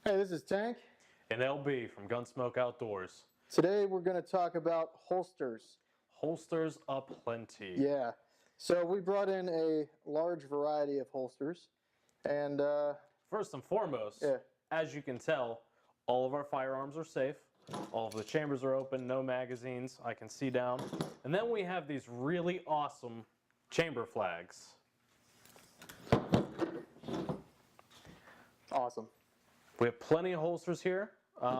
Hey, this is Tank. And LB from Gunsmoke Outdoors. Today we're going to talk about holsters. Holsters aplenty. Yeah. So we brought in a large variety of holsters. And first and foremost, as you can tell, all of our firearms are safe. All of the chambers are open, no magazines. I can see down. And then we have these really awesome chamber flags. Awesome. We have plenty of holsters here.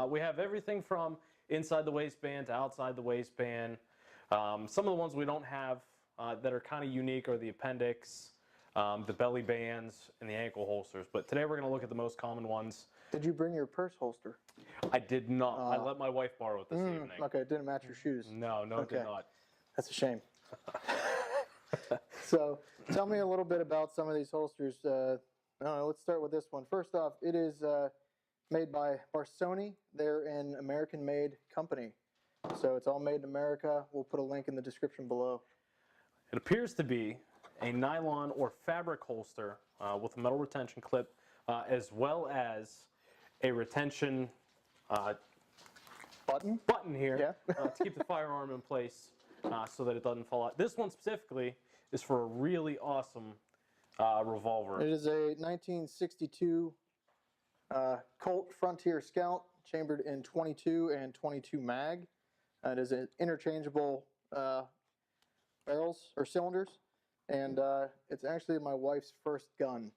We have everything from inside the waistband to outside the waistband. Some of the ones we don't have that are kind of unique are the appendix, the belly bands, and the ankle holsters. But today we're going to look at the most common ones. Did you bring your purse holster? I did not. I let my wife borrow it this evening. Okay, it didn't match your shoes. No, it did not. That's a shame. So tell me a little bit about some of these holsters. Let's start with this one. First off, it is made by Barsoni. They're an American-made company. So it's all made in America. We'll put a link in the description below. It appears to be a nylon or fabric holster with a metal retention clip, as well as a retention button here to keep the firearm in place so that it doesn't fall out. This one specifically is for a really awesome revolver. It is a 1962 Colt Frontier Scout, chambered in 22 and 22 mag. It is an interchangeable barrels or cylinders, and it's actually my wife's first gun,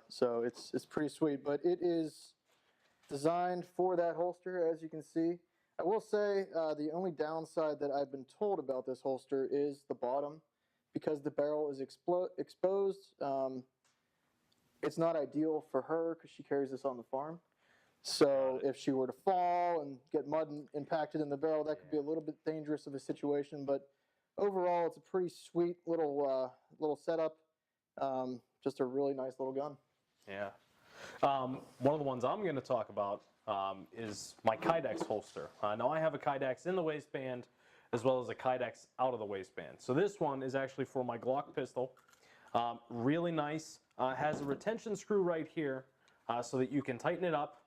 so it's pretty sweet. But it is designed for that holster, as you can see. I will say the only downside that I've been told about this holster is the bottom, because the barrel is exposed. It's not ideal for her because she carries this on the farm. So if she were to fall and get mud impacted in the barrel, that could be a little bit dangerous of a situation. But overall, it's a pretty sweet little setup. Just a really nice little gun. Yeah. One of the ones I'm going to talk about is my Kydex holster. Now I have a Kydex in the waistband as well as a Kydex out of the waistband. So this one is actually for my Glock pistol. Really nice. Has a retention screw right here so that you can tighten it up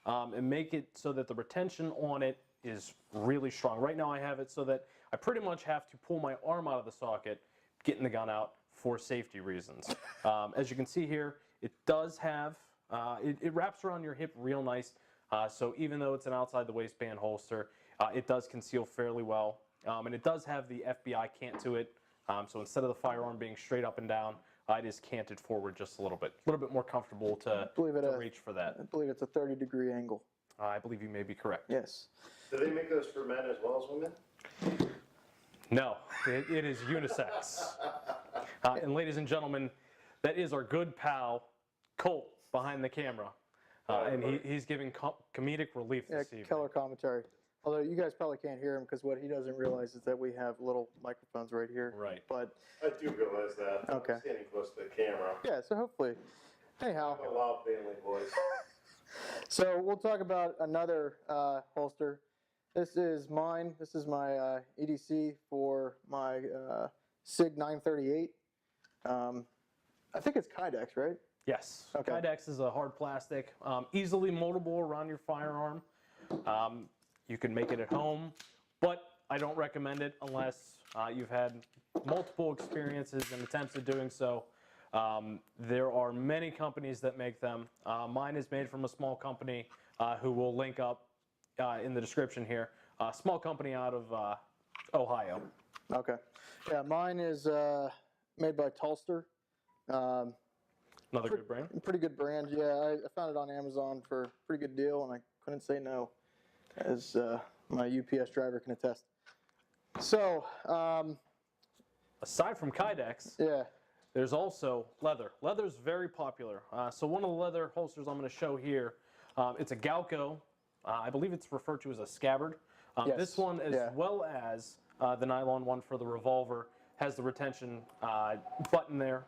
and make it so that the retention on it is really strong. Right now I have it so that I pretty much have to pull my arm out of the socket, getting the gun out for safety reasons. As you can see here, it does have, it wraps around your hip real nice. So even though it's an outside the waistband holster, it does conceal fairly well. And it does have the FBI cant to it. So instead of the firearm being straight up and down, it is canted forward just a little bit more comfortable to reach for that. I believe it's a 30-degree angle. I believe you may be correct. Yes. Do they make those for men as well as women? No, it is unisex. And ladies and gentlemen, that is our good pal, Colt, behind the camera. And he's giving comedic relief this evening. Color commentary. Although you guys probably can't hear him because what he doesn't realize is that we have little microphones right here. Right. But I do realize that. Okay. I'm standing close to the camera. Yeah, so hopefully. Anyhow. A loud family voice. So we'll talk about another holster. This is mine. This is my EDC for my SIG 938. I think it's Kydex, right? Yes. Okay. Kydex is a hard plastic, easily moldable around your firearm. You can make it at home, but I don't recommend it unless you've had multiple experiences and attempts at doing so. There are many companies that make them. Mine is made from a small company who will link up in the description here. A small company out of Ohio. Okay. Yeah, mine is made by Holster. Another good brand? Pretty good brand, yeah. I found it on Amazon for a pretty good deal, and I couldn't say no, as my UPS driver can attest. So, aside from Kydex, there's also leather. Leather's very popular. So one of the leather holsters I'm going to show here, it's a Galco. I believe it's referred to as a scabbard. This one, as well as the nylon one for the revolver, has the retention button there.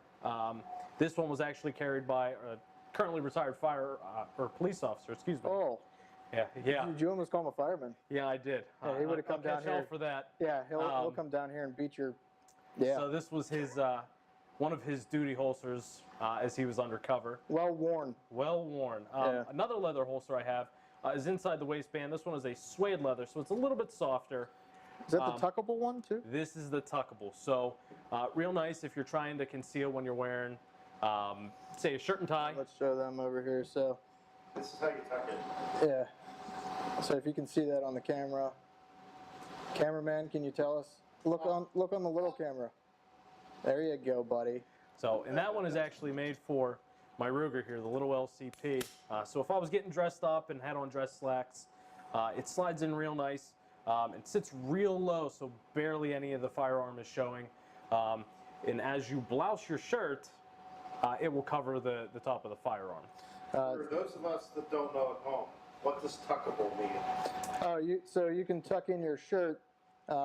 This one was actually carried by a currently retired police officer, excuse me. Oh. Yeah. Did you almost call him a fireman? Yeah, I did. Yeah, he would have come down here for that. Yeah, he'll come down here and beat your. Yeah. So this was his one of his duty holsters as he was undercover. Well worn. Well worn. Yeah. Another leather holster I have is inside the waistband. This one is a suede leather, so it's a little bit softer. Is that the tuckable one too? This is the tuckable. So real nice if you're trying to conceal when you're wearing, say, a shirt and tie. Let's show them over here. So, This is how you tuck it. yeah. So if you can see that on the camera, cameraman, can you tell us? Look on the little camera. There you go, buddy. So, and that one is actually made for my Ruger here, the little LCP. So if I was getting dressed up and had on dress slacks, it slides in real nice. It sits real low, so barely any of the firearm is showing. And as you blouse your shirt, it will cover the top of the firearm. For those of us that don't know at home, what does tuckable mean? So you can tuck in your shirt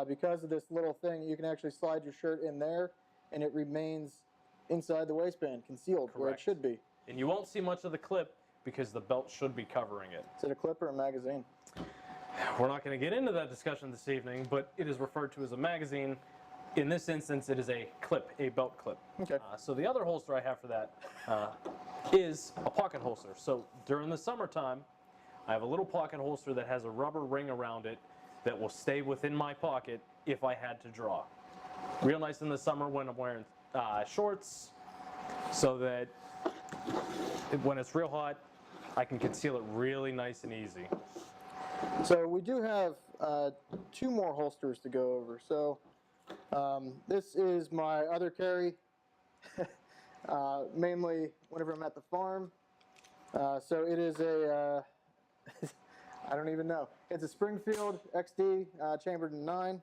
because of this little thing. You can actually slide your shirt in there, and it remains inside the waistband, concealed where it Correct. should be. And you won't see much of the clip because the belt should be covering it. Is it a clip or a magazine? We're not going to get into that discussion this evening, but it is referred to as a magazine. In this instance, it is a clip, a belt clip. Okay. So the other holster I have for that is a pocket holster. So during the summertime, I have a little pocket holster that has a rubber ring around it that will stay within my pocket if I had to draw. Real nice in the summer when I'm wearing shorts, so that when it's real hot, I can conceal it really nice and easy. So we do have 2 more holsters to go over. So this is my other carry, mainly whenever I'm at the farm. So it is a, I don't even know. It's a Springfield XD chambered in 9.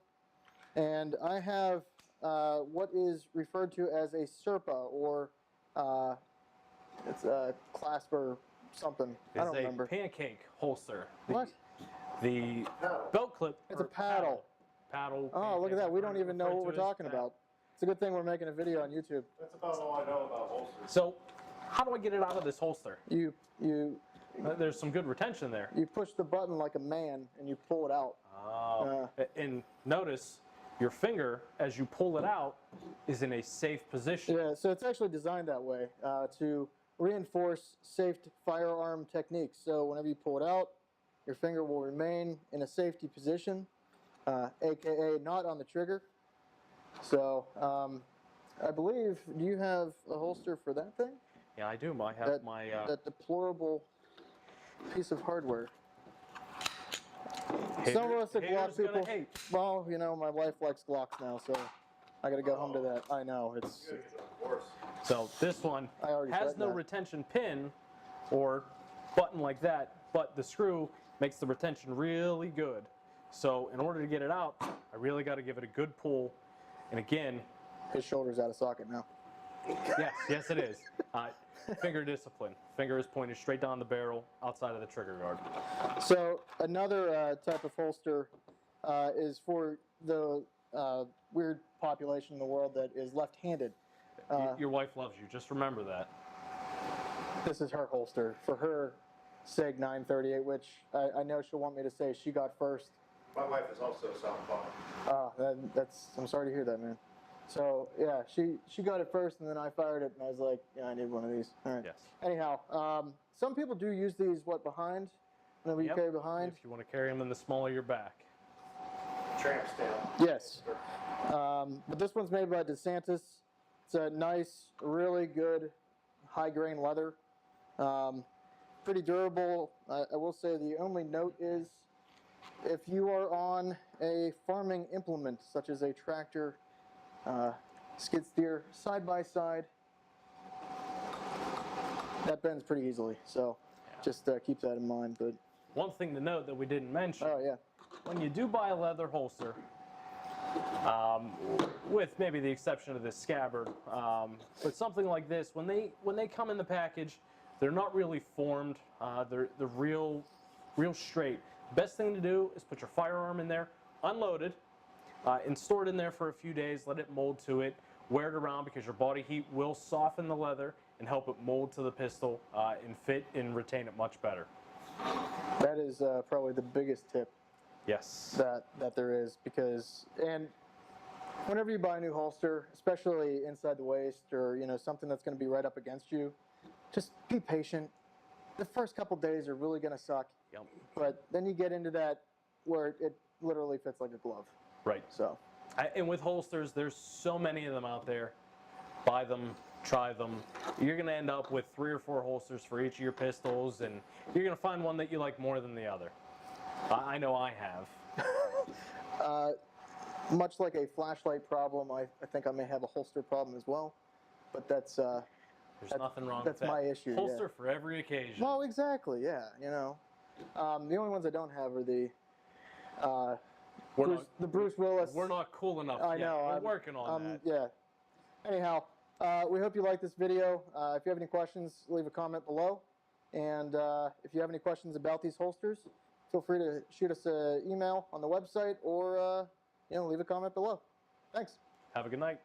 And I have what is referred to as a Serpa, or it's a clasp or something. I don't It's a remember. pancake holster. What? The belt clip. It's a or paddle. Paddle. Oh, look at that. We don't even know what we're referred to as talking paddle. about. It's a good thing we're making a video on YouTube. That's about all I know about holsters. So, how do I get it out of this holster? You There's some good retention there. push the button like a man and you pull it out. And notice your finger, as you pull it out, is in a safe position. Yeah, so it's actually designed that way to reinforce safe firearm techniques. So whenever you pull it out, your finger will remain in a safety position, aka not on the trigger. So I believe, do you have a holster for that thing? Yeah, I do. I have my. That deplorable piece of hardware. Some of us are Glock haters gonna people. hate. Well, you know, my wife likes Glocks now, so I gotta go home to that. I know, it's. Good, of course. So this one I already has said no that. retention pin or button like that, but the screw makes the retention really good. So in order to get it out, I really got to give it a good pull. And again, His shoulder's out of socket now. yes, it is. Finger discipline. Finger is pointed straight down the barrel, outside of the trigger guard. So another type of holster is for the weird population in the world that is left-handed. Your wife loves you. Just remember that. This is her holster for her SIG 938, which I know she'll want me to say she got first. My wife is also a southpaw. That's I'm sorry to hear that, man. So yeah, she got it first, and then I fired it, and I was like, yeah, I need one of these. All right. Yes. Anyhow, some people do use these behind, whenever you Yep. carry behind. If you want to carry them in the small of your back. Tramp stamp. Yes. But this one's made by DeSantis. It's a nice, really good, high grain leather. Pretty durable. I will say the only note is, if you are on a farming implement such as a tractor, skid steer, side by side, that bends pretty easily. So just keep that in mind. But One thing to note that we didn't mention, oh yeah, when you do buy a leather holster, with maybe the exception of this scabbard, but something like this, when they come in the package, they're not really formed. They're real straight. Best thing to do is put your firearm in there, unloaded, and store it in there for a few days. Let it mold to it. Wear it around because your body heat will soften the leather and help it mold to the pistol and fit and retain it much better. that is probably the biggest tip Yes. that there is, because, and whenever you buy a new holster, especially inside the waist or something that's going to be right up against you, just be patient. The first couple days are really going to suck. Yep. But then you get into that where it literally fits like a glove. Right. So. And with holsters, there's so many of them out there. Buy them, try them. You're going to end up with 3 or 4 holsters for each of your pistols, and you're going to find one that you like more than the other. I know I have. Much like a flashlight problem, I think I may have a holster problem as well. But that's There's nothing wrong with that. That's my issue. Holster for every occasion. Well, exactly. Yeah. The only ones I don't have are the Bruce Willis. We're not cool enough yet. I know. We're working on that. Yeah. Anyhow, we hope you like this video. If you have any questions, leave a comment below. And if you have any questions about these holsters, feel free to shoot us an email on the website or leave a comment below. Thanks. Have a good night.